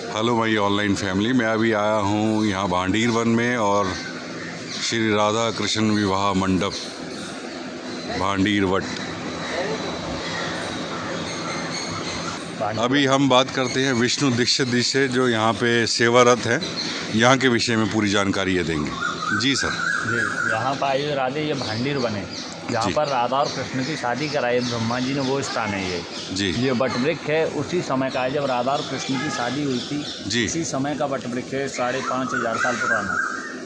Hello भाई online family, मैं अभी आया हूँ यहाँ भांडीर वन में और श्री राधा कृष्ण विवाह मंडप भांडीर वट। अभी हम बात करते हैं विष्णु दीक्षित जी से, जो यहाँ पे सेवारत हैं, यहाँ के विषय में पूरी जानकारी ये देंगे। जी सर। जी, यहाँ पर आयु राधे ये भांडीर बने, जहाँ पर राधा और कृष्ण की शादी कराई ब्रह्मा जी ने, वो स्थान है ये। जी। ये वटवृक्ष है, उसी समय का है जब राधा और कृष्ण की शादी हुई थी। जी। इसी समय का वटवृक्ष है, 5,500 साल पुराना।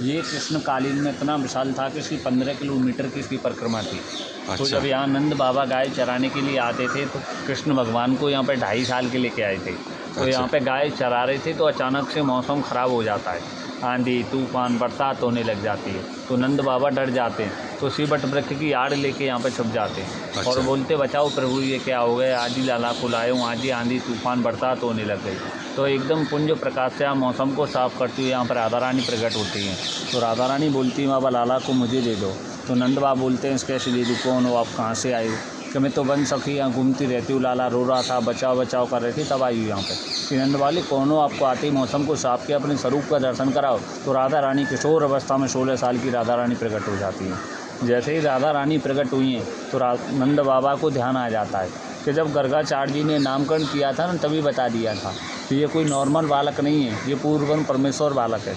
ये कृष्ण कालीन में इतना विशाल था कि इसकी 15 किलोमीटर की इसकी परिक्रमा थी। अच्छा। तो जब यहाँ नंद बाबा गाय चराने के लिए आते थे तो कृष्ण भगवान को यहाँ पे 2.5 साल के लेके आए थे। तो यहाँ पे गाय चरा रहे थे तो अचानक से मौसम ख़राब हो जाता है, आंधी तूफान बरसात होने लग जाती है। तो नंद बाबा डर जाते हैं, तो उसी वटवृक्ष की आड़ लेके यहाँ पे छुप जाते हैं। अच्छा। और बोलते बचाओ प्रभु, ये क्या हो गया, आज ही लाला को लाए हूँ, आज ही आंधी तूफान बरसात होने लग गई। तो एकदम पुंज प्रकाश से मौसम को साफ करती हुई यहाँ पर राधा रानी प्रकट होती हैं। तो राधा रानी बोलती हैं, बाबा लाला को मुझे दे दो। तो नंद बाबा बोलते हैं, कैसे दे दूँ, कौन हो आप, कहाँ से आए हो? कि मैं तो वन सखी यहाँ घूमती रहती हूँ, लाला रो रहा था, बचाओ बचाओ कर रही थी, तब आई हूँ यहाँ पे। कि नंद वाली कौन हो, आपको आते ही मौसम को साफ किया, अपने स्वरूप का दर्शन कराओ। तो राधा रानी किशोर अवस्था में 16 साल की राधा रानी प्रकट हो जाती है। जैसे ही राधा रानी प्रकट हुई हैं तो नंद बाबा को ध्यान आ जाता है कि जब गर्गाचार्य जी ने नामकरण किया था ना, तभी बता दिया था कि ये कोई नॉर्मल बालक नहीं है, ये पूर्ववन परमेश्वर बालक है।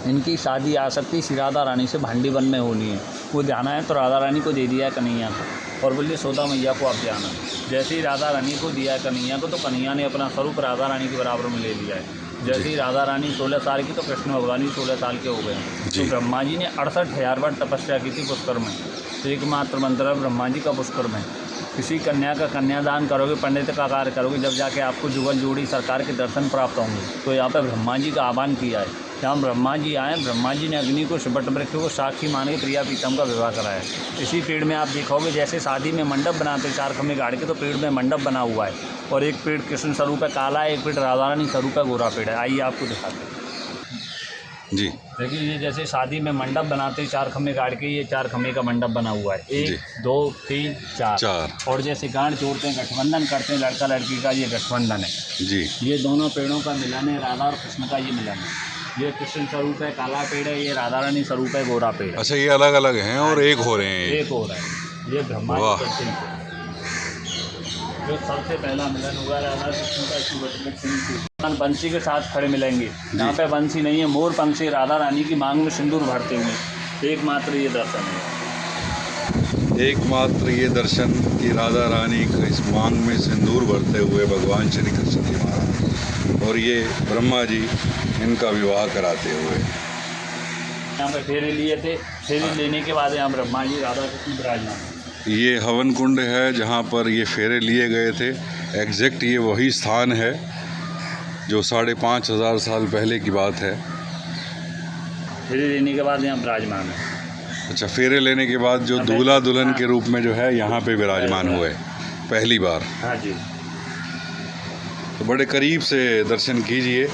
इनकी शादी आ सकती श्री राधा रानी से भांडी वन में होनी है। वो ध्यान है तो राधा रानी को दे दिया कन्हैया को, और बोलिए सोदा मैया को आप जाना। जैसे ही राधा रानी को दिया कन्हैया को, तो कन्हैया ने अपना स्वरूप राधा रानी के बराबर में ले लिया है। जैसे ही राधा रानी 16 साल की, तो कृष्ण भगवान भी 16 साल के हो गए। तो ब्रह्मा जी ने 68,000 बार तपस्या की थी पुष्कर में। तो एकमात्र मंत्र है ब्रह्मा जी का पुष्कर में। किसी कन्या का कन्यादान करोगे, पंडित का कार्य करोगे, जब जाके आपको जुगल जोड़ी सरकार के दर्शन प्राप्त होंगे। तो यहाँ पर ब्रह्मा जी का आह्वान किया है। जहाँ ब्रह्मा जी आए, ब्रह्मा जी ने अग्नि को वटवृक्ष को साक्षी मान के प्रिया प्रीतम का विवाह कराया। इसी पेड़ में आप देखोगे, जैसे शादी में मंडप बनाते 4 खम्भे गाड़ के, तो पेड़ में मंडप बना हुआ है। और एक पेड़ कृष्ण स्वरूप है काला है, एक पेड़ राधा रानी स्वरूप है गोरा पेड़ है। आइए आपको दिखाते हैं। जी। देखिए, ये जैसे शादी में मंडप बनाते 4 खम्भे गाड़ के, ये 4 खम्भे का मंडप बना हुआ है। 1 2 3 4। और जैसे गांठ जोड़ते हैं, गठबंधन करते हैं लड़का लड़की का, ये गठबंधन है। जी। ये दोनों पेड़ों का मिलन है, राधा और कृष्ण का ये मिलन है। ये कृष्ण स्वरूप है काला पेड़ है, ये राधा रानी स्वरूप है गोरा पेड़ है। अच्छा, ये अलग अलग हैं और एक हो रहे हैं। एक हो रहा है, ये ब्रह्मा जी का जो सबसे पहला मिलन हुआ राधा कृष्ण का। बंसी के साथ खड़े मिलेंगे। यहाँ पे बंसी नहीं है, मोर पंख से राधा रानी की मांग में सिंदूर भरते हुए। एकमात्र ये दर्शन है, एकमात्र ये दर्शन कि राधा रानी का इस मांग में सिंदूर भरते हुए भगवान श्री कृष्ण जी महाराज, और ये ब्रह्मा जी इनका विवाह कराते हुए। यहाँ पे फेरे लिए थे। फेरे लेने के बाद यहाँ ब्रह्मा जी राधा कृष्ण विराजमान। ये हवन कुंड है जहाँ पर ये फेरे लिए गए थे। एग्जैक्ट ये वही स्थान है जो 5,500 साल पहले की बात है। फेरे लेने के बाद यहाँ विराजमान है। अच्छा, फेरे लेने के बाद जो दूल्हा दुल्हन के रूप में जो है यहाँ पे विराजमान हुए पहली बार। हाँ जी। तो बड़े करीब से दर्शन कीजिए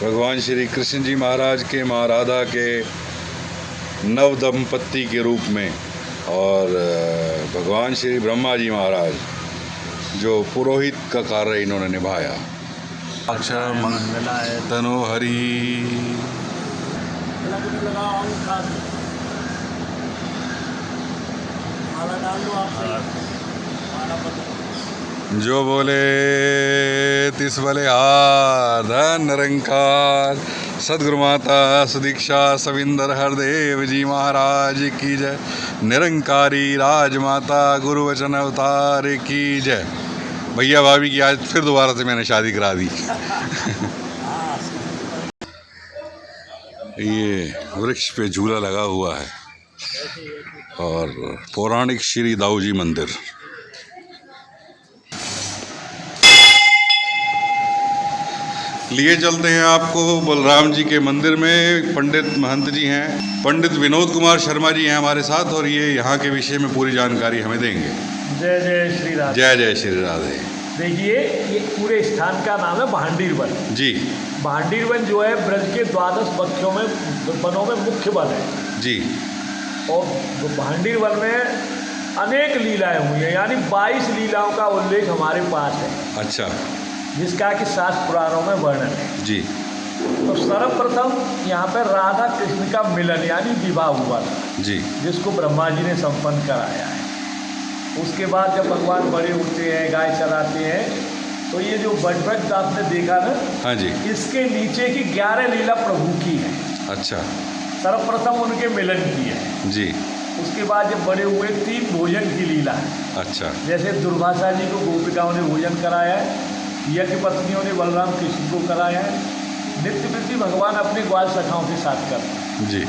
भगवान श्री कृष्ण जी महाराज के, माँ राधा के नव दंपत्ति के रूप में, और भगवान श्री ब्रह्मा जी महाराज जो पुरोहित का कार्य इन्होंने निभाया। अच्छा मंगलाय तनो हरि। जो बोले तिस बले हार। धन निरंकार सदगुरु माता सुदीक्षा सविंदर हरदेव जी महाराज की जय। निरंकारी राजमाता गुरु वचन अवतार की जय। भैया भाभी की आज फिर दोबारा से मैंने शादी करा दी। ये वृक्ष पे झूला लगा हुआ है और पौराणिक श्री दाऊ जी मंदिर। लिए चलते हैं आपको बलराम जी के मंदिर में। पंडित महंत जी हैं, पंडित विनोद कुमार शर्मा जी हैं हमारे साथ, और ये यहाँ के विषय में पूरी जानकारी हमें देंगे। जय जय श्री राधे। जय जय श्री राधे। देखिए, ये पूरे स्थान का नाम है भांडीर वन। जी। भांडीर वन जो है ब्रज के 12 वनों में मुख्य वन है। जी। और भांडीर वन में अनेक लीलाएं हुई हैं, यानी 22 लीलाओं का उल्लेख हमारे पास है, अच्छा जिसका कि शास्त्र पुराणों में वर्णन है। जी। तो सर्वप्रथम यहाँ पर राधा कृष्ण का मिलन यानी विवाह हुआ था, जी जिसको ब्रह्मा जी ने संपन्न कराया है। उसके बाद जब भगवान बड़े होते हैं, गाय चराते हैं, तो ये जो वट आपने देखा ना, हाँ जी। इसके नीचे की 11 लीला प्रभु की है। अच्छा सर्वप्रथम उनके मिलन की है। जी। उसके बाद जब बड़े हुए 3 भोजन की लीला है। अच्छा जैसे दुर्वासा जी को गोपिकाओं ने भोजन कराया है, यज्ञ पत्नियों ने बलराम कृष्ण को कराया है, नित्य वृत्ति भगवान अपने ग्वाल सखाओं के साथ करते हैं। जी।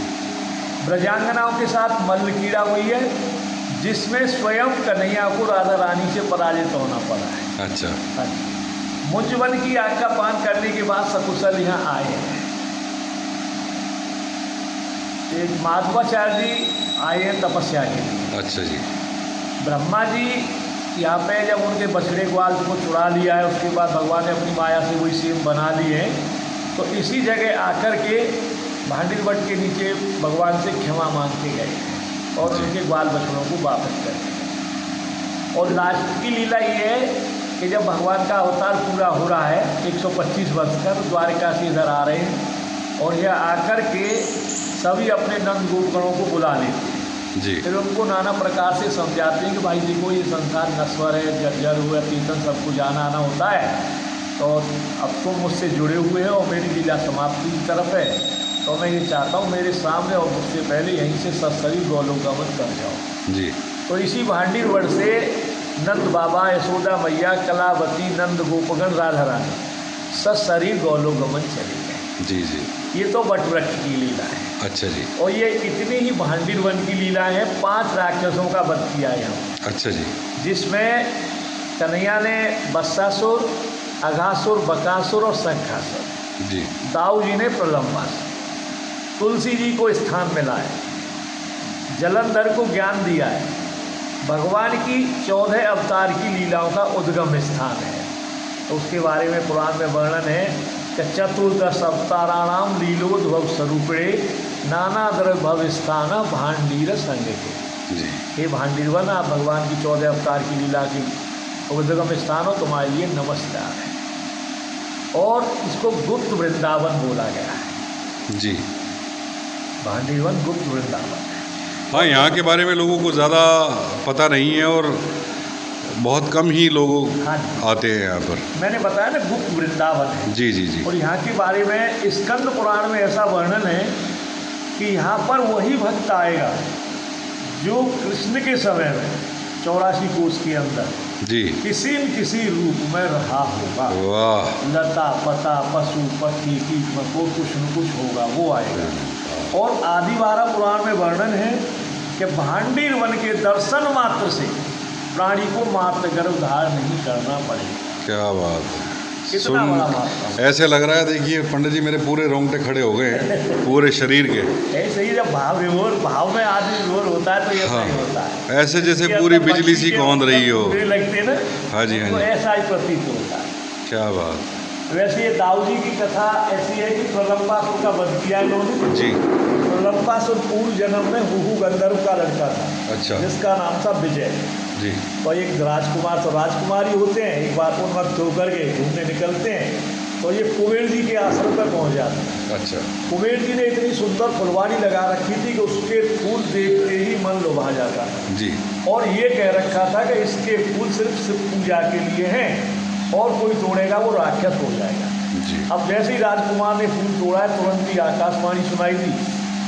ब्रजांगनाओं के साथ मल्ल क्रीड़ा हुई है, जिसमें स्वयं कन्हैया को राधा रानी से पराजित होना पड़ा है। अच्छा मुंजवन की आग का पान करने के बाद सकुशल यहाँ आए हैं। एक माधवाचार्य जी आए हैं तपस्या के लिए। अच्छा जी। ब्रह्मा जी यहाँ पे जब उनके बछड़े ग्वाल को चुरा लिया है, उसके बाद भगवान ने अपनी माया से वही सेम बना लिए हैं, तो इसी जगह आकर के भांडिल वट के नीचे भगवान से क्षमा मांग के गए और उनके ग्वाल बछड़ों को वापस कर दिया। और लास्ट की लीला ये है कि जब भगवान का अवतार पूरा हो रहा है 125 वर्ष का, तो द्वारिका से इधर आ रहे हैं और यह आकर के सभी अपने नंद गोपगणों को बुला लेते हैं जी। फिर उनको नाना प्रकार से समझाते हैं कि भाई देखो ये संसार नश्वर है, जर्जर हुआ तीर्थन सबको जाना आना होता है, तो अब तुम मुझसे जुड़े हुए हो और मेरी लीला समाप्ति की तरफ है, तो मैं ये चाहता हूँ मेरे सामने और मुझसे पहले यहीं से सत्सरी गोलोकगमन कर जाओ। जी। तो इसी भांडीर वन से नंद बाबा, यशोदा मैया, कलावती, नंद गोपगण, राधा रानी सशरीर गोलोकगमन चले गए। जी जी। ये तो वटवृक्ष की लीला है। अच्छा जी। और ये इतनी ही भांडीर वन की लीला है। 5 राक्षसों का वध किया है यहाँ, अच्छा जी। जिसमें कन्हैया ने बत्सासुर, अघासुर, बकासुर और शंखासुर, जी। दाऊ जी ने प्रलंबासुर, तुलसी जी को स्थान मिला है, जलंधर को ज्ञान दिया है, भगवान की 14 अवतार की लीलाओं का उद्गम स्थान है। तो उसके बारे में पुराण में वर्णन है कि चतुर्दश अवताराणाम लीलोद्भव स्वरूपे नाना द्रव्य स्थान भांडीर संग के। जी। हे भांडीरवन, आप भगवान की 14 अवतार की लीला की उद्गम स्थान हो, तुम्हारे लिए नमस्कार है। और इसको गुप्त वृंदावन बोला गया है। जी। भांडीरवन गुप्त वृंदावन। हाँ, यहाँ के बारे में लोगों को ज़्यादा पता नहीं है और बहुत कम ही लोग हाँ जी, आते हैं यहाँ पर। मैंने बताया ना गुप्त वृंदावन है। जी जी जी। और यहाँ के बारे में स्कंद पुराण में ऐसा वर्णन है कि यहाँ पर वही भक्त आएगा जो कृष्ण के समय में 84 कोष के अंदर जी। किसी न किसी रूप में रहा होगा। वाह। लता पता पशु पक्षी कीट मको कुछ न कुछ होगा, वो आएगा। और आदिवारा पुराण में वर्णन है कि भांडीर वन के दर्शन मात्र से प्राणी को मात्र गर्भ धारण नहीं करना पड़ेगा। क्या बात है। कितना बड़ा मात्रा। ऐसे लग रहा है, देखिए पंडित जी मेरे पूरे रोंगटे खड़े हो गए हैं पूरे शरीर के। ऐसे ही जब भाव में आदमी विभोर होता है तो ये हाँ, सही होता है। ऐसे जैसे पूरी बिजली सी कौंध रही हो। लगते ना। हाँ जी, हाँ तो जी। ऐसा ही प्रतीत होता है। क्या बात। वैसे ये दाऊ जी की कथा ऐसी है कि प्रलंबासुर का वध किया इन्होंने जी। प्रलंबासुर पूर्व जन्म में हुहु गंधर्व का लड़का था। अच्छा। जिसका नाम था विजय। जी। तो एक राजकुमार, तो राजकुमारी होते हैं, एक बार उन वक्त होकर के घूमने निकलते हैं, तो ये कुबेर जी के आश्रम पर पहुंच जाते हैं। अच्छा। कुबेर जी ने इतनी सुंदर फुलवारी लगा रखी थी कि उसके फूल देखते ही मन लुभा जाता था। जी। और ये कह रखा था कि इसके फूल सिर्फ शिव पूजा के लिए हैं और कोई तोड़ेगा वो राक्षस हो जाएगा। जी। अब जैसे ही राजकुमार ने फूल तोड़ा है, तुरंत ही आकाशवाणी सुनाई दी।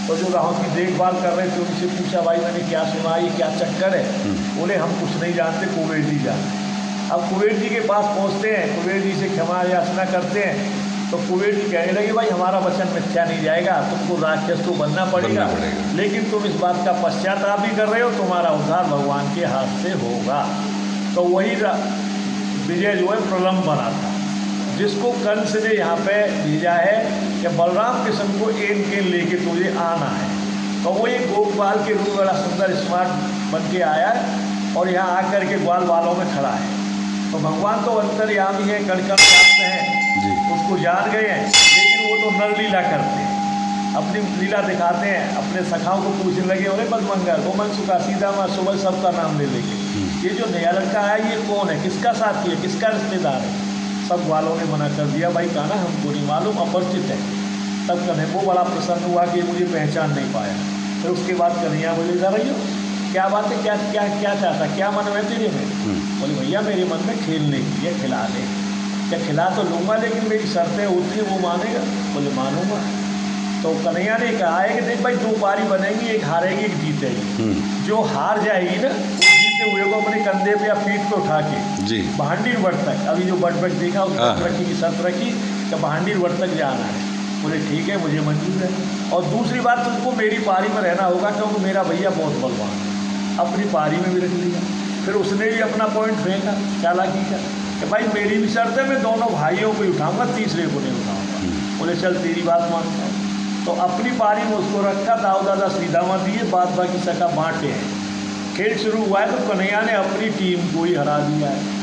तो जो राहों की देखभाल कर रहे थे उनसे पूछा, भाई मैंने क्या सुना, ये क्या चक्कर है? बोले हम कुछ नहीं जानते, कुबेर जी जानते। अब कुबेर जी के पास पहुंचते हैं, कुबेर जी से क्षमा याचना करते हैं, तो कुबेर जी कहने लगे, भाई हमारा वचन मिथ्या नहीं जाएगा, तुमको राक्षस तो बनना पड़ेगा, लेकिन तुम इस बात का पश्चाताप भी कर रहे हो, तुम्हारा उद्धार भगवान के हाथ से होगा। तो वही विजय जो है प्रलंब बना था, जिसको कंस ने यहाँ पे भेजा है कि बलराम कृष्ण को एन के लेके तुझे आना है। तो वो एक गोपाल के रूप बड़ा सुंदर स्मार्ट बन के आया है और यहाँ आकर के ग्वाल वालों में खड़ा है। तो भगवान तो अंतर्यामी है, कण कण जानते हैं, उसको जान गए हैं, लेकिन वो तो नरलीला करते हैं। अपनी लीला दिखाते हैं, अपने सखाओं को पूछने लगे, बोले बदमंगल वो मनसुखा सीधा माँ सुबह सबका नाम ले लेंगे, ये जो नया लड़का है ये कौन है, किसका साथी है, किसका रिश्तेदार है। सब ग्वालों ने मना कर दिया, भाई कान्हा हमको नहीं मालूम, अपरिचित है। तब कन्हैया वो बड़ा प्रसन्न हुआ कि मुझे पहचान नहीं पाया। फिर उसके बाद कन्हैया बोले, इधर आइयो, क्या बात है, क्या क्या क्या चाहता, क्या मन में तेरे में। बोले भैया मेरे मन में खेलने की है, खिला दे। क्या खिला तो लूँगा, लेकिन मेरी शर्तें होती है, वो मानेगा। बोले मानूंगा। तो कन्हैया ने कहा है कि देख भाई 2 पारी बनेंगी, एक हारेगी एक जीतेगी। जो हार जाएगी ना वो जीते हुए को अपने कंधे पे या पीठ पे उठा के जी भांडीर वट तक, अभी जो बट देखा उस हाँ। रखी की शर्त रखी कि भांडीर वट तक जाना है। बोले ठीक है, मुझे मंजूर है। और दूसरी बात, तुझको मेरी पारी में रहना होगा, क्योंकि मेरा भैया बहुत बलवान है। अपनी पारी में भी रख लिया। फिर उसने भी अपना पॉइंट फेंका चालाकी का कि भाई मेरी भी शर्त है, मैं दोनों भाइयों को ही उठाऊंगा, तीसरे को नहीं उठाऊंगा। बोले चल तेरी बात मानता हूँ। तो अपनी पारी में उसको रखा, दाऊ दादा सीधा मत दिए, बाद बाकी सका बांटे हैं। खेल शुरू हुआ है तो कन्हैया ने अपनी टीम को ही हरा दिया है।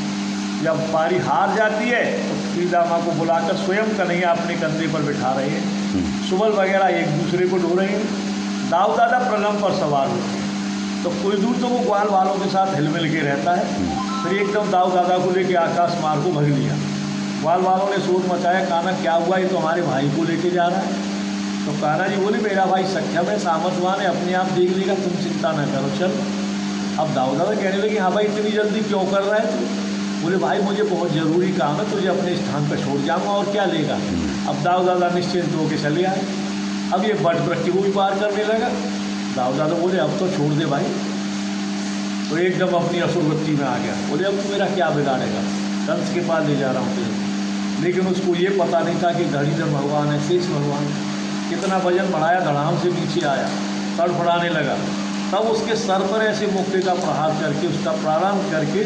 जब पारी हार जाती है तो सीधा माँ को बुलाकर स्वयं कन्हैया अपने कंधे पर बिठा रहे हैं, सुबल वगैरह एक दूसरे को ढो रहे हैं, दाऊ दादा प्रलम पर सवार होते हैं। तो कुछ दूर तो वो ग्वाल वालों के साथ हिलमिल के रहता है। फिर एकदम दाऊ दादा को लेके आकाश मार्ग को भग लिया। ग्वाल वालों ने शोर मचाया, कान्हा क्या हुआ, ये तो हमारे भाई को लेके जा रहा है। तो कान्हा जी बोले मेरा भाई सक्षम है, सामर्थवान है, अपने आप देख लेगा, तुम चिंता न करो, चल। अब दाऊ दादा कहने लगे, हाँ भाई इतनी जल्दी क्यों कर रहा है तू। बोले भाई मुझे बहुत ज़रूरी काम है, तुझे अपने स्थान पर छोड़ जाऊँगा, और क्या लेगा। अब दाऊ दादा निश्चिंत होकर चले आए। अब ये बट वृक्ष को भी पार करने लगा। दाऊ दादा बोले अब तो छोड़ दे भाई। तो एकदम अपनी असुरवृत्ति में आ गया। बोले अब तू मेरा क्या बिगाड़ेगा, कंस के पास ले जा रहा हूँ तुझे। लेकिन उसको ये पता नहीं था कि धड़ीधर भगवान है, शेष भगवान। कितना वजन बढ़ाया, धड़ाम से नीचे आया, तड़फड़ाने लगा। तब उसके सर पर ऐसे मुक्के का प्रहार करके, उसका प्रारंभ करके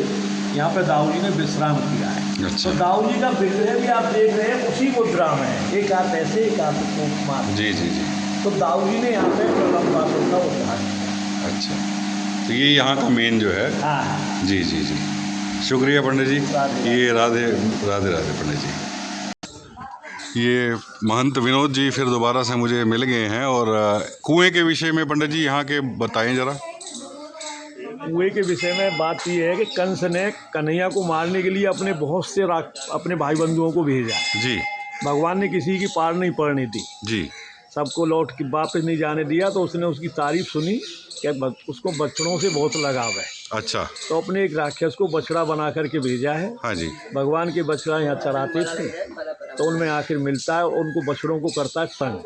यहाँ पे दाऊ जी ने विश्राम किया है। अच्छा। तो दाऊ जी का विग्रह भी आप देख रहे हैं उसी मुद्रा में है, एक हाथ ऐसे एक हाथ को मार। जी जी जी। तो दाऊ जी ने यहाँ पे प्रलम पासों का उद्धार किया। अच्छा, तो ये यहाँ का मेन जो है। हाँ जी जी जी, शुक्रिया पंडित जी। राधे। ये राधे राधे राधे पंडित जी। ये महंत विनोद जी फिर दोबारा से मुझे मिल गए हैं और कुएं के विषय में पंडित जी यहाँ के बताएं ज़रा। कुएं के विषय में बात ये है कि कंस ने कन्हैया को मारने के लिए अपने बहुत से अपने भाई बंधुओं को भेजा। जी। भगवान ने किसी की पार नहीं पड़नी दी, जी। सबको लौट के वापस नहीं जाने दिया। तो उसने उसकी तारीफ सुनी कि उसको बछड़ों से बहुत लगाव है। अच्छा। तो अपने एक राक्षस को बछड़ा बना करके भेजा है। हाँ जी। भगवान के बछड़ा यहाँ चराते थे, तो उनमें आखिर मिलता है, उनको बछड़ों को करता है तंग।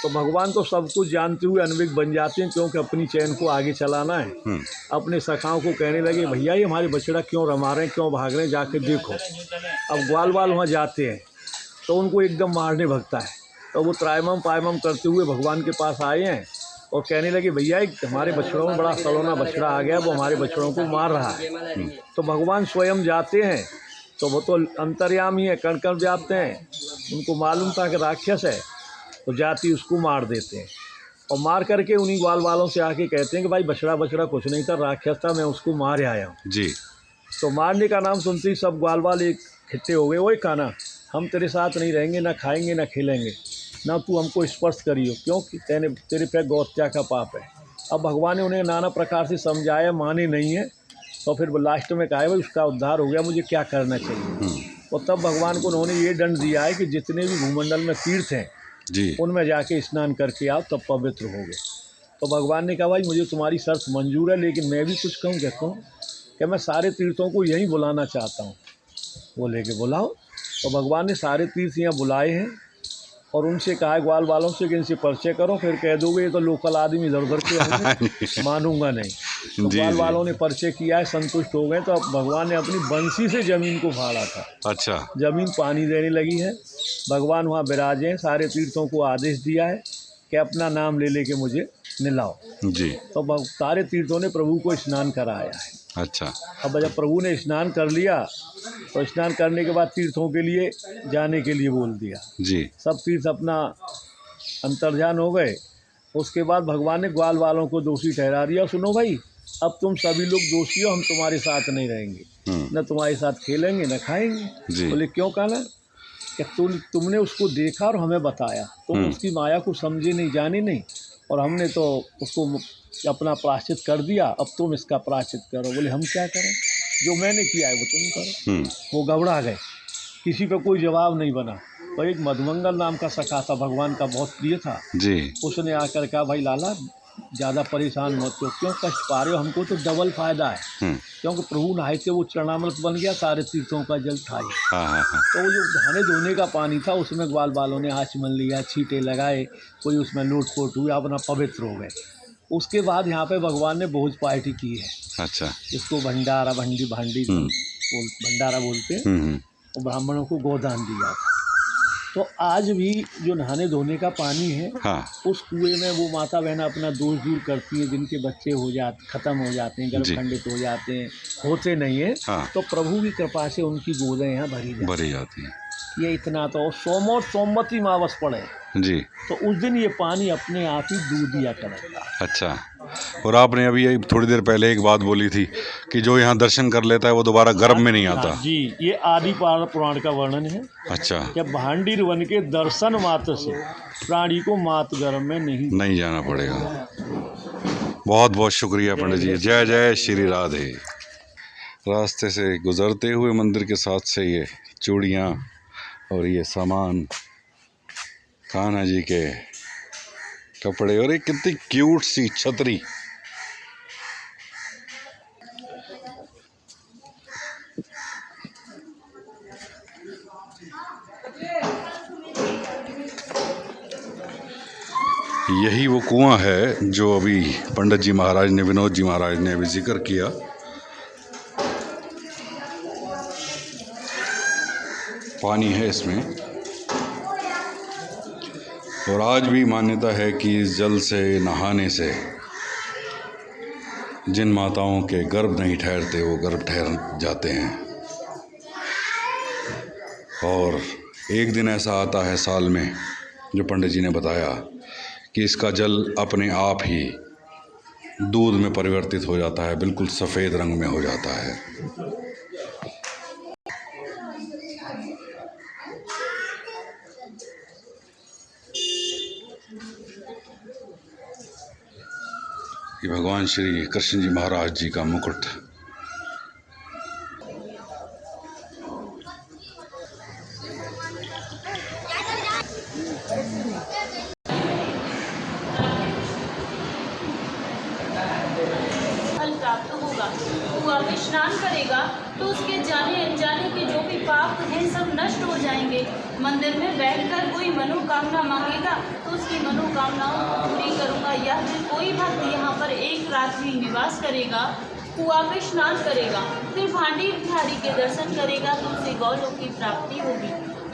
तो भगवान तो सब कुछ जानते हुए अनविक बन जाते हैं, क्योंकि अपनी चैन को आगे चलाना है। अपने सखाओं को कहने लगे, भैया ये हमारे बछड़ा क्यों रमा रहे हैं, क्यों भाग रहे हैं, जाके देखो। अब ग्वाल वाल वहाँ जाते हैं तो उनको एकदम मारने भगता है। तो वो त्रायमम पायमम करते हुए भगवान के पास आए हैं और कहने लगे, भैया एक हमारे बछड़ों में बड़ा सलोना बछड़ा आ गया, वो हमारे बछड़ों को मार रहा है। तो भगवान स्वयं जाते हैं, तो वो तो अंतर्यामी है, कण कण जाते हैं। उनको मालूम था कि राक्षस है, तो जाति उसको मार देते हैं। और मार करके उन्हीं ग्वाल वालों से आके कहते हैं कि भाई बछड़ा बछड़ा कुछ नहीं था, राक्षस था, मैं उसको मार आया हूँ। जी। तो मारने का नाम सुनते ही सब ग्वाल वाल एक इकट्ठे हो गए। ओए कान्हा, हम तेरे साथ नहीं रहेंगे, ना खाएंगे ना खेलेंगे, ना तू हमको स्पर्श करियो, क्योंकि तेरे पे गौहत्या का पाप है। अब भगवान ने उन्हें नाना प्रकार से समझाया, माने नहीं है। तो फिर लास्ट में कहा, भाई उसका उद्धार हो गया, मुझे क्या करना चाहिए। और तब भगवान को उन्होंने ये दंड दिया है कि जितने भी भूमंडल में तीर्थ हैं जी, उनमें जाके स्नान करके आओ, तब पवित्र हो गए। तो भगवान ने कहा, भाई मुझे तुम्हारी शर्त मंजूर है, लेकिन मैं भी कुछ कहूँ क्या कहूँ कि मैं सारे तीर्थों को यहीं बुलाना चाहता हूँ। वो लेके बुलाओ। तो भगवान ने सारे तीर्थ यहाँ बुलाए हैं और उनसे कहा है ग्वाल वालों से कि इनसे परिचय करो, फिर कह दोगे ये तो लोकल आदमी इधर उधर के होंगे, मानूंगा नहीं। तो ग्वाल वालों ने परिचय किया है, संतुष्ट हो गए। तो अब भगवान ने अपनी बंसी से ज़मीन को फाड़ा था। अच्छा। ज़मीन पानी देने लगी है। भगवान वहाँ विराजे हैं। सारे तीर्थों को आदेश दिया है कि अपना नाम ले लेके मुझे निलाओ। जी। तो सारे तीर्थों ने प्रभु को स्नान कराया है। अच्छा। अब जब प्रभु ने स्नान कर लिया तो स्नान करने के बाद तीर्थों के लिए जाने के लिए बोल दिया। जी। सब तीर्थ अपना अंतर्ध्यान हो गए। उसके बाद भगवान ने ग्वाल वालों को दोषी ठहरा दिया। सुनो भाई, अब तुम सभी लोग दोषी हो, हम तुम्हारे साथ नहीं रहेंगे, न तुम्हारे साथ खेलेंगे न खाएंगे। जी। बोले क्यों कान्हा? कि तुमने उसको देखा और हमें बताया, तुम उसकी माया को समझे नहीं, जाने नहीं, और हमने तो उसको अपना प्रायश्चित कर दिया, अब तुम इसका प्रायश्चित करो। बोले हम क्या करें, जो मैंने किया है वो तुम करो। वो घबरा गए, किसी का कोई जवाब नहीं बना। तो एक मधुमंगल नाम का सखा था, भगवान का बहुत प्रिय था जी। उसने आकर कहा भाई लाला ज़्यादा परेशान मत हो, क्यों कष्ट पा रहे हो, हमको तो डबल फायदा है, क्योंकि प्रभु नहाए थे वो चरणामृत बन गया, सारे तीर्थों का जल था ही। तो वो जो नहाने धोने का पानी था उसमें ग्वाल बालों ने आचमन लिया, छींटे लगाए, कोई उसमें लोटपोट हुआ, अपना पवित्र हो गए। उसके बाद यहाँ पे भगवान ने भोज पार्टी की है। अच्छा। इसको भंडारा भंडारा बोलते हैं, और ब्राह्मणों को गोदान दिया था। तो आज भी जो नहाने धोने का पानी है, उस कुएं में वो माता बहना अपना दोष दूर करती है, जिनके बच्चे खत्म हो जाते हैं, गर्भ खंडित हो जाते हैं, होते नहीं है, तो प्रभु की कृपा से उनकी गोदें यहाँ भरी जाती हैं। ये इतना तो सोमवती मावस पड़े जी, तो उस दिन ये पानी अपने आप ही दूध दिया करेगा। अच्छा। और आपने अभी थोड़ी देर पहले एक बात बोली थी कि जो यहाँ दर्शन कर लेता है वो दोबारा गर्भ में नहीं आता। जी, ये आदि पुराण का वर्णन है। अच्छा। कि भांडीर वन के दर्शन मात्र से प्राणी को मात गर्भ में नहीं जाना पड़ेगा। बहुत बहुत शुक्रिया पंडित जी। जय जय श्री राधे। रास्ते से गुजरते हुए मंदिर के साथ से ये चूड़ियाँ और ये सामान, कान्हा जी के कपड़े, और एक कितनी क्यूट सी छतरी। यही वो कुआं है जो अभी पंडित जी महाराज ने, विनोद जी महाराज ने अभी जिक्र किया। पानी है इसमें, और आज भी मान्यता है कि इस जल से नहाने से जिन माताओं के गर्भ नहीं ठहरते वो गर्भ ठहर जाते हैं। और एक दिन ऐसा आता है साल में, जो पंडित जी ने बताया, कि इसका जल अपने आप ही दूध में परिवर्तित हो जाता है, बिल्कुल सफ़ेद रंग में हो जाता है। ये भगवान श्री कृष्ण जी महाराज जी का मुकुट। फल प्राप्त होगा। कुआं में स्नान करेगा तो उसके जाने अनजाने के जो भी पाप हैं सब नष्ट हो जाएंगे। मंदिर में बैठकर कोई मनोकामना मांगेगा तो उसकी मनोकामनाओं को पूरी करूंगा। या फिर कोई भक्त यहाँ पर एक रात्रि निवास करेगा, कुआं में स्नान करेगा, फिर भांडी बिहारी के दर्शन करेगा तो उसे गौलोक की प्राप्ति होगी।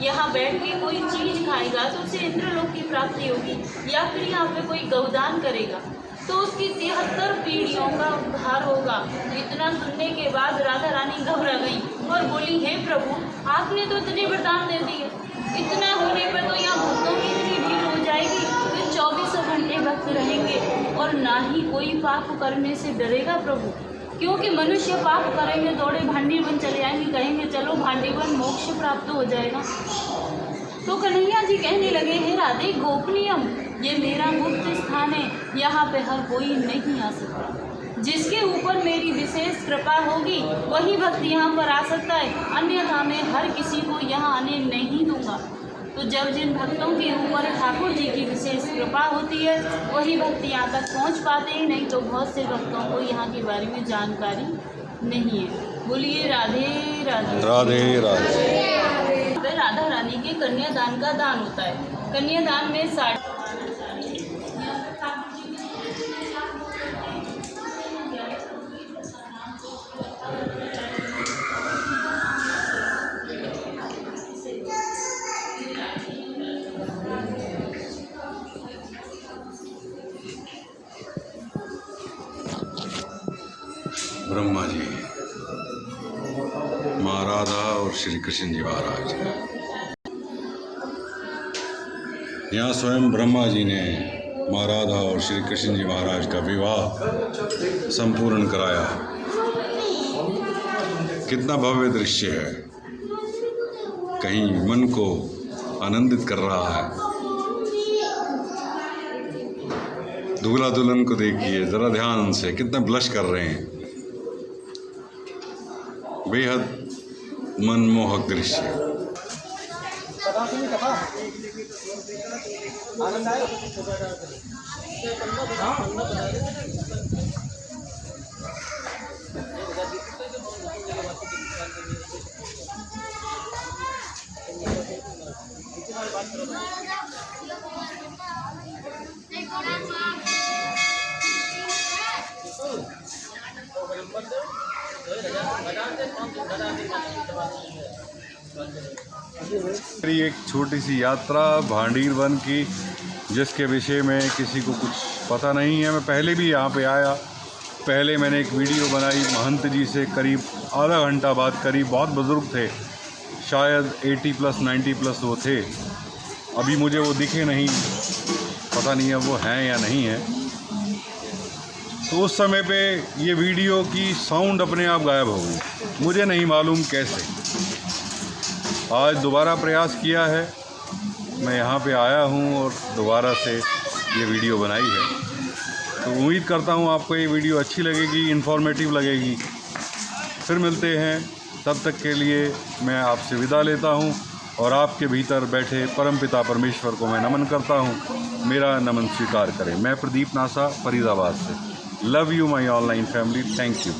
यहाँ बैठ के कोई चीज खाएगा तो उसे इंद्रलोक की प्राप्ति होगी। या फिर यहाँ पे कोई गौदान करेगा तो उसकी 73 पीढ़ियों का उद्धार होगा। इतना सुनने के बाद राधा रानी घबरा गई और बोली, हे प्रभु, आपने तो इतने वरदान दे दिए, इतना होने पर तो यहाँ भक्तों की इतनी भीड़ हो जाएगी, फिर 24 घंटे भक्त रहेंगे और ना ही कोई पाप करने से डरेगा प्रभु, क्योंकि मनुष्य पाप करेंगे दौड़े भांडी बन चले आएंगे, कहेंगे चलो भांडी बन मोक्ष प्राप्त हो जाएगा। तो कन्हैया जी कहने लगे, हे राधे गोपनीयम, ये मेरा मुक्त स्थान है, यहाँ पे हर कोई नहीं आ सकता। जिसके ऊपर मेरी विशेष कृपा होगी वही भक्त यहाँ पर आ सकता है, अन्यथा मैं हर किसी को यहाँ आने नहीं दूंगा। तो जब जिन भक्तों के ऊपर ठाकुर जी की विशेष कृपा होती है वही भक्त यहाँ तक पहुँच पाते हैं, नहीं तो बहुत से भक्तों को यहाँ के बारे में जानकारी नहीं है। बोलिए राधे राधे। राधे राधे। राधा रानी के कन्यादान का दान होता है। कन्यादान में ब्रह्मा जी, माँ राधा और श्री कृष्ण जी महाराज, यहाँ स्वयं ब्रह्मा जी ने माँ राधा और श्री कृष्ण जी महाराज का विवाह संपूर्ण कराया। कितना भव्य दृश्य है। कहीं मन को आनंदित कर रहा है। दूल्हा दुल्हन को देखिए ज़रा ध्यान से, कितना ब्लश कर रहे हैं। बेहद मनमोहक दृश्य। मेरी एक छोटी सी यात्रा भांडीर वन की, जिसके विषय में किसी को कुछ पता नहीं है। मैं पहले भी यहाँ पे आया, पहले मैंने एक वीडियो बनाई महंत जी से करीब आधा घंटा बात करी। बहुत बुज़ुर्ग थे, शायद 80+ 90+ वो थे। अभी मुझे वो दिखे नहीं, पता नहीं है वो हैं या नहीं है। तो उस समय पे ये वीडियो की साउंड अपने आप गायब हो गई, मुझे नहीं मालूम कैसे। आज दोबारा प्रयास किया है, मैं यहाँ पे आया हूँ और दोबारा से ये वीडियो बनाई है। तो उम्मीद करता हूँ आपको ये वीडियो अच्छी लगेगी, इन्फॉर्मेटिव लगेगी। फिर मिलते हैं, तब तक के लिए मैं आपसे विदा लेता हूँ और आपके भीतर बैठे परमपिता परमेश्वर को मैं नमन करता हूँ। मेरा नमन स्वीकार करें। मैं प्रदीप नासा, फरीदाबाद से। Love you my online family. Thank you.